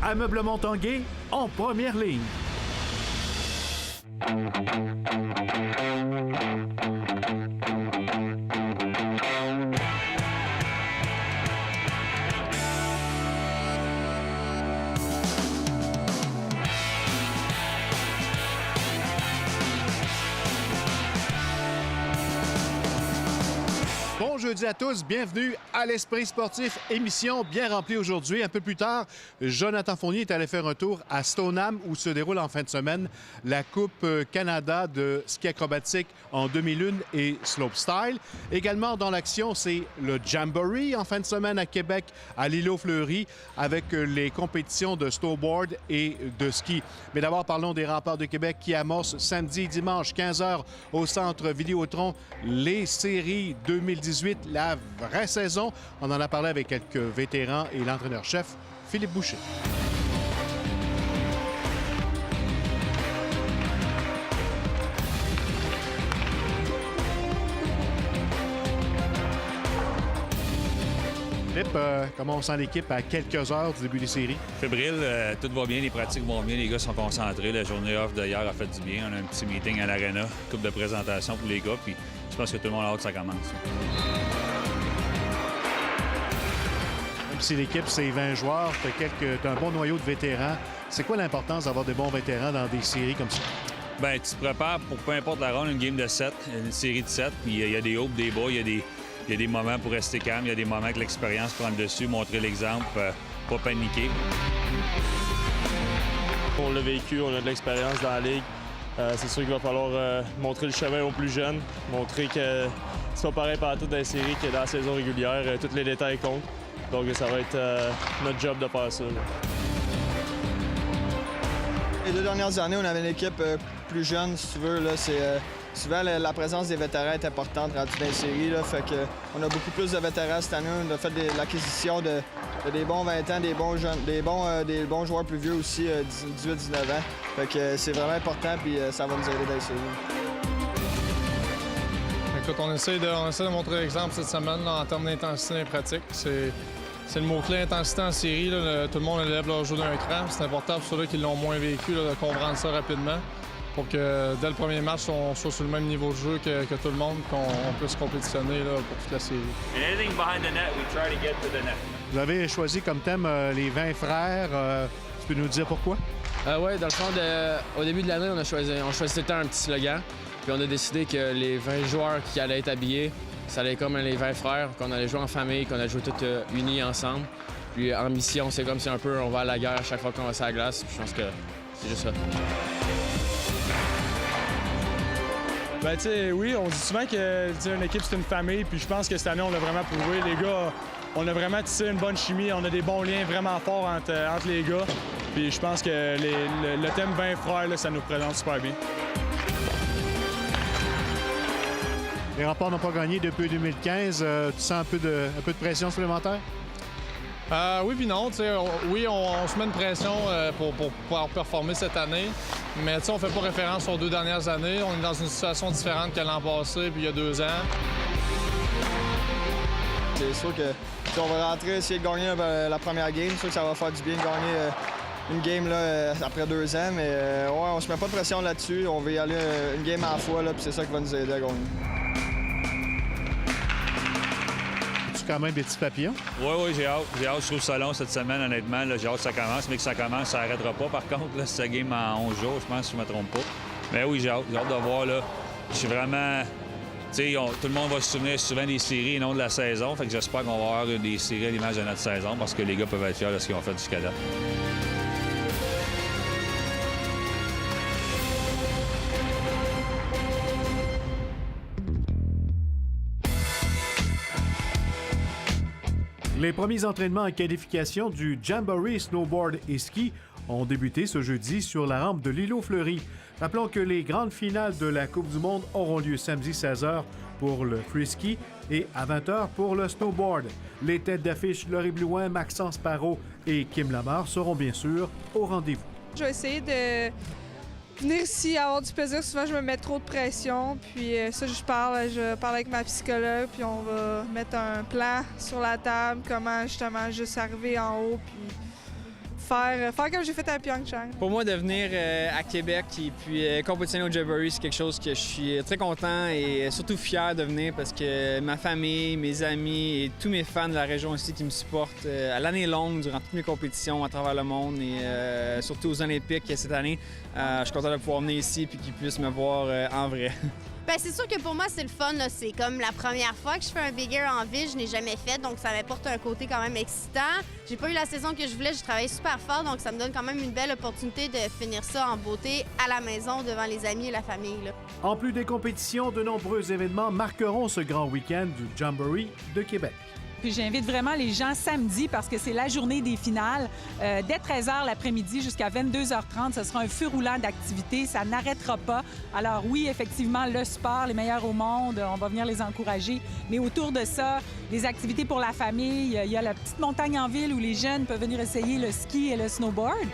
Ameublement Tanguay en première ligne. Bon jeudi à tous, bienvenue à l'Esprit sportif, émission bien remplie aujourd'hui. Un peu plus tard, Jonathan Fournier est allé faire un tour à Stoneham où se déroule en fin de semaine la Coupe Canada de ski acrobatique en 2001 et slopestyle. Également dans l'action, c'est le Jamboree en fin de semaine à Québec, à l'Îlot-Fleury, avec les compétitions de snowboard et de ski. Mais d'abord, parlons des Remparts de Québec qui amorcent samedi et dimanche 15h au Centre Vidéotron les séries 2018, la vraie saison. On en a parlé avec quelques vétérans et l'entraîneur-chef Philippe Boucher. Philippe, comment on sent l'équipe à quelques heures du début des séries? Fébrile, tout va bien, les pratiques vont bien, les gars sont concentrés. La journée off d'hier a fait du bien. On a un petit meeting à l'Arena, coupe de présentation pour les gars, puis je pense que tout le monde a hâte que ça commence. Même si l'équipe, c'est 20 joueurs, t'as un bon noyau de vétérans. C'est quoi l'importance d'avoir des bons vétérans dans des séries comme ça? Bien, tu te prépares pour peu importe la ronde, une game de 7, une série de 7, puis il y a des hauts, des bas, il y a des moments pour rester calme, il y a des moments que l'expérience prend le dessus, montrer l'exemple, pas paniquer. On l'a vécu, on a de l'expérience dans la ligue. C'est sûr qu'il va falloir montrer le chemin aux plus jeunes, montrer que c'est pas pareil partout dans les séries que dans la saison régulière. Tous les détails comptent. Donc ça va être notre job de faire ça. Là. Les 2 dernières années, on avait une équipe plus jeune, si tu veux. Là, souvent, la présence des vétérans est importante rendue dans les séries. Là, fait que, on a beaucoup plus de vétérans cette année. On a fait l'acquisition de des bons 20 ans, des bons jeunes, des bons joueurs plus vieux aussi, 18-19 ans. Fait que c'est vraiment important, puis ça va nous aider dans les séries. Écoute, on essaie de montrer l'exemple cette semaine là, en termes d'intensité et pratique. C'est le mot-clé, intensité en série. Là, tout le monde élève leur jeu d'un cran. C'est important pour ceux-là qui l'ont moins vécu là, de comprendre ça rapidement pour que dès le premier match, on soit sur le même niveau de jeu que tout le monde, qu'on puisse compétitionner là, pour toute la série. Vous avez choisi comme thème les 20 frères. Tu peux nous dire pourquoi? Oui, dans le fond, au début de l'année, on choisi tout le temps un petit slogan. Puis on a décidé que les 20 joueurs qui allaient être habillés, ça allait être comme les 20 frères, qu'on allait jouer en famille, qu'on allait jouer tous unis ensemble. Puis en mission, c'est comme si un peu on va à la guerre à chaque fois qu'on va sur la glace. Puis je pense que c'est juste ça. Ben, tu sais, oui, on dit souvent que une équipe, c'est une famille. Puis je pense que cette année, on l'a vraiment prouvé. Les gars, on a vraiment tissé une bonne chimie. On a des bons liens vraiment forts entre les gars. Puis je pense que le thème 20 frères, là, ça nous présente super bien. Les Remparts n'ont pas gagné depuis 2015. Tu sens un peu de pression supplémentaire? Oui puis non. Oui, on se met une pression pour pouvoir performer cette année. Mais on ne fait pas référence aux 2 dernières années. On est dans une situation différente que l'an passé puis il y a 2 ans. C'est sûr que on va rentrer, essayer de gagner la première game. C'est sûr que ça va faire du bien de gagner une game là, après 2 ans. Mais ouais, on se met pas de pression là-dessus. On veut y aller une game à la fois, puis c'est ça qui va nous aider à gagner. Quand même des petits papillons? Oui, j'ai hâte. J'ai hâte. Je trouve ça long cette semaine, honnêtement. Là, j'ai hâte que ça commence, mais que ça commence, ça n'arrêtera pas. Par contre, là, c'est sa game en 11 jours, je pense, si je ne me trompe pas. Mais oui, j'ai hâte. J'ai hâte de voir, là. Je suis vraiment... Tu sais, tout le monde va se souvenir souvent des séries et non de la saison. Fait que j'espère qu'on va avoir des séries à l'image de notre saison parce que les gars peuvent être fiers de ce qu'ils ont fait jusqu'à date. Les premiers entraînements en qualification du Jamboree Snowboard et Ski ont débuté ce jeudi sur la rampe de l'Îlot-Fleury. Rappelons que les grandes finales de la Coupe du monde auront lieu samedi 16h pour le free ski et à 20h pour le snowboard. Les têtes d'affiche Laurie Blouin, Maxence Parot et Kim Lamar seront bien sûr au rendez-vous. Je vais essayer de venir ici, avoir du plaisir. Souvent, je me mets trop de pression. Puis ça, je parle avec ma psychologue, puis on va mettre un plan sur la table, comment justement juste arriver en haut, puis faire comme j'ai fait à Pyeongchang. Pour moi, de venir à Québec et puis compétitionner au Jamboree, c'est quelque chose que je suis très content et surtout fier de venir parce que ma famille, mes amis et tous mes fans de la région aussi qui me supportent à l'année longue durant toutes mes compétitions à travers le monde et surtout aux Olympiques cette année, je suis content de pouvoir venir ici et qu'ils puissent me voir en vrai. Bien, c'est sûr que pour moi, c'est le fun. C'est comme la première fois que je fais un Big Air en ville. Je n'ai jamais fait, donc ça m'apporte un côté quand même excitant. J'ai pas eu la saison que je voulais. J'ai travaillé super fort, donc ça me donne quand même une belle opportunité de finir ça en beauté à la maison devant les amis et la famille. Là. En plus des compétitions, de nombreux événements marqueront ce grand week-end du Jamboree de Québec. Puis j'invite vraiment les gens samedi parce que c'est la journée des finales. Dès 13h l'après-midi jusqu'à 22h30, ce sera un feu roulant d'activités. Ça n'arrêtera pas. Alors oui, effectivement, le sport, les meilleurs au monde, on va venir les encourager. Mais autour de ça, des activités pour la famille. Il y a la petite montagne en ville où les jeunes peuvent venir essayer le ski et le snowboard.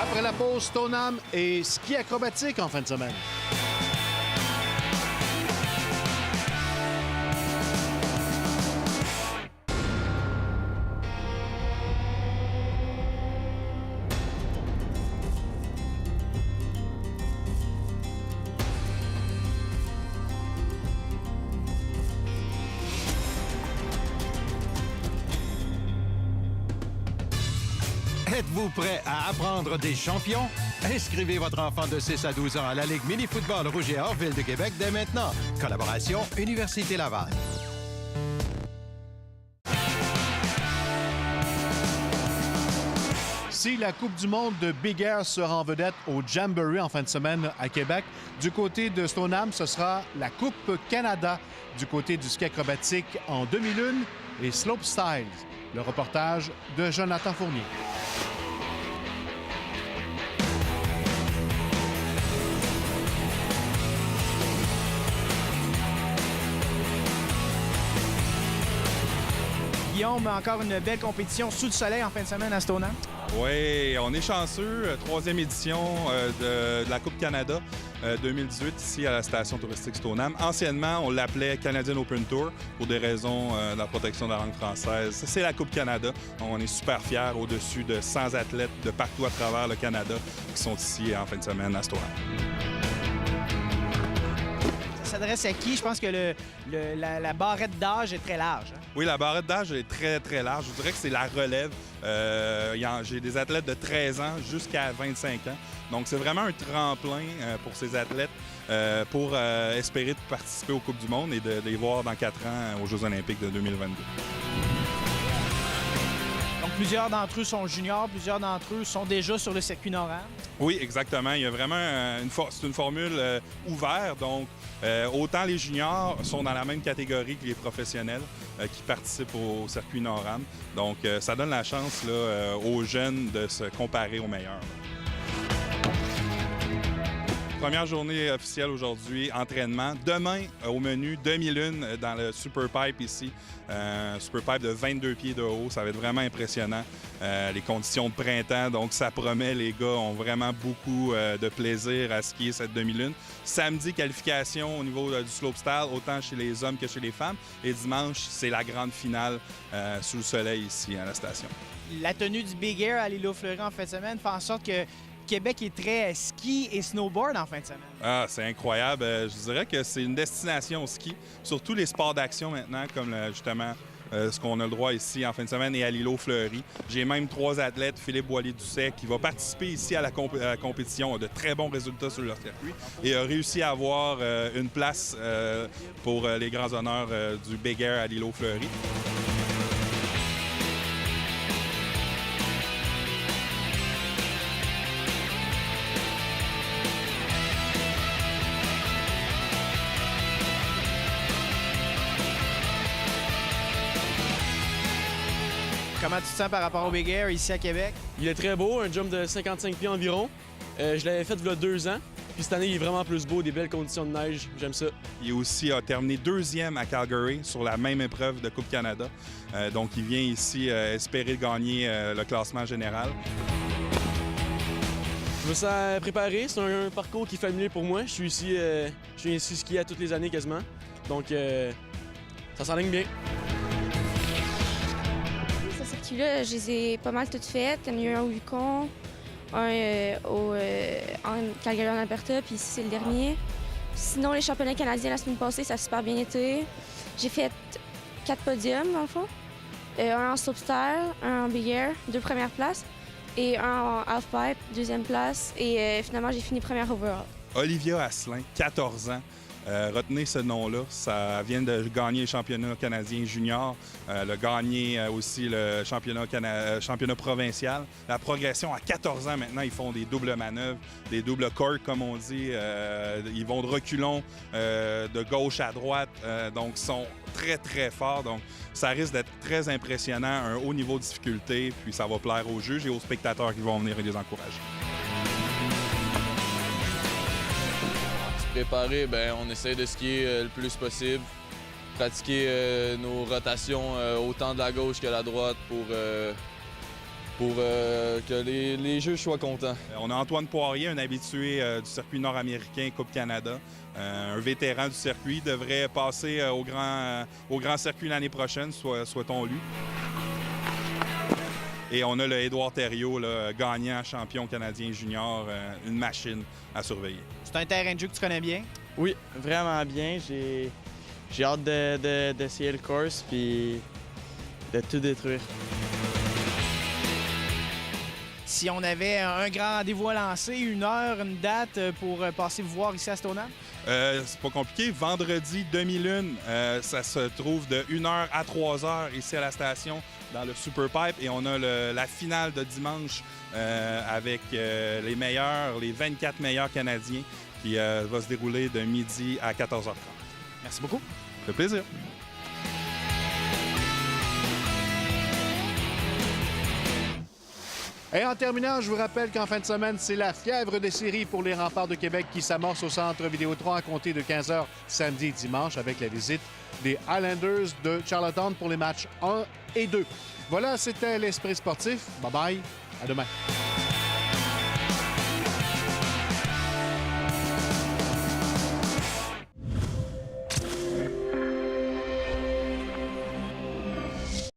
Après la pause, Stoneham et ski acrobatique en fin de semaine. Êtes-vous prêt à apprendre des champions? Inscrivez votre enfant de 6 à 12 ans à la Ligue mini-football Rouge et Or Ville de Québec dès maintenant. Collaboration Université Laval. Si la Coupe du monde de Big Air sera en vedette au Jamboree en fin de semaine à Québec, du côté de Stoneham, ce sera la Coupe Canada du côté du ski acrobatique en demi-lune et slopestyle. Le reportage de Jonathan Fournier. Guillaume, encore une belle compétition sous le soleil en fin de semaine à Stoneham. Oui, on est chanceux. Troisième édition de la Coupe Canada 2018 ici à la station touristique Stoneham. Anciennement, on l'appelait Canadian Open Tour pour des raisons de la protection de la langue française. C'est la Coupe Canada. On est super fiers, au-dessus de 100 athlètes de partout à travers le Canada qui sont ici en fin de semaine à Stoneham. Ça s'adresse à qui? Je pense que la barrette d'âge est très large. Hein? Oui, la barrette d'âge est très, très large. Je dirais que c'est la relève. J'ai des athlètes de 13 ans jusqu'à 25 ans. Donc, c'est vraiment un tremplin pour ces athlètes pour espérer participer aux Coupes du monde et de les voir dans 4 ans aux Jeux olympiques de 2022. Donc, plusieurs d'entre eux sont juniors, plusieurs d'entre eux sont déjà sur le circuit Nord-Am. Oui, exactement. Il y a vraiment c'est une formule ouverte. Donc, autant les juniors sont dans la même catégorie que les professionnels qui participent au circuit Nord-Am. Donc, ça donne la chance là, aux jeunes de se comparer aux meilleurs. Première journée officielle aujourd'hui, entraînement. Demain, au menu, demi-lune dans le Super Pipe ici. Super Pipe de 22 pieds de haut. Ça va être vraiment impressionnant. Les conditions de printemps, donc ça promet. Les gars ont vraiment beaucoup de plaisir à skier cette demi-lune. Samedi, qualification au niveau du slopestyle, autant chez les hommes que chez les femmes. Et dimanche, c'est la grande finale sous le soleil ici à la station. La tenue du Big Air à l'îlot Fleury en fin de semaine fait en sorte que Québec est très ski et snowboard en fin de semaine. Ah, c'est incroyable. Je dirais que c'est une destination au ski, surtout les sports d'action maintenant, comme justement ce qu'on a le droit ici en fin de semaine et à l'îlot Fleury. J'ai même 3 athlètes, Philippe Boilly-Doucet, qui va participer ici à la compétition, a de très bons résultats sur leur circuit et a réussi à avoir une place pour les grands honneurs du Big Air à l'îlot Fleury. Comment tu te sens par rapport au Big Air ici à Québec? Il est très beau, un jump de 55 pieds environ. Je l'avais fait il y a 2 ans. Puis cette année, il est vraiment plus beau, des belles conditions de neige. J'aime ça. Il aussi a terminé 2e à Calgary sur la même épreuve de Coupe Canada. Donc, il vient ici espérer gagner le classement général. Je me sens préparé. C'est un parcours qui est familier pour moi. Je viens ici skier à toutes les années quasiment. Donc, ça s'enligne bien. Ce circuits-là, je les ai pas mal toutes faites. Il y en a eu un au Yukon, un en Calgary, en Alberta, puis ici, c'est le dernier. Sinon, les championnats canadiens la semaine passée, ça a super bien été. J'ai fait 4 podiums, dans le fond. Un en slopestyle, un en big air, 2 premières places, et un en halfpipe, 2e place. Et finalement, j'ai fini première overall. Olivia Asselin, 14 ans. Retenez ce nom-là. Ça vient de gagner le championnat canadien junior. Elle a gagné aussi le championnat provincial. La progression à 14 ans maintenant, ils font des doubles manœuvres, des doubles corks, comme on dit. Ils vont de reculons de gauche à droite. Donc, ils sont très, très forts. Donc, ça risque d'être très impressionnant, un haut niveau de difficulté. Puis, ça va plaire aux juges et aux spectateurs qui vont venir et les encourager. Préparer, bien, on essaie de skier le plus possible, pratiquer nos rotations autant de la gauche que de la droite pour que les juges soient contents. On a Antoine Poirier, un habitué du circuit nord-américain Coupe Canada, un vétéran du circuit, devrait passer au grand circuit l'année prochaine, souhaitons-lui. Et on a le Édouard Thériault, là, gagnant champion canadien junior, une machine à surveiller. C'est un terrain de jeu que tu connais bien? Oui, vraiment bien. J'ai hâte d'essayer le course puis de tout détruire. Si on avait un grand rendez-vous à lancer, une heure, une date pour passer vous voir ici à Stoneham? C'est pas compliqué. Vendredi, demi-lune, ça se trouve de 1h à 3h ici à la station dans le Super Pipe. Et on a la finale de dimanche avec les 24 meilleurs Canadiens qui va se dérouler de midi à 14h30. Merci beaucoup. Ça fait plaisir. Et en terminant, je vous rappelle qu'en fin de semaine, c'est la fièvre des séries pour les Remparts de Québec qui s'amorce au Centre Vidéotron à compter de 15h samedi et dimanche avec la visite des Highlanders de Charlottetown pour les matchs 1 et 2. Voilà, c'était l'Esprit sportif. Bye-bye. À demain.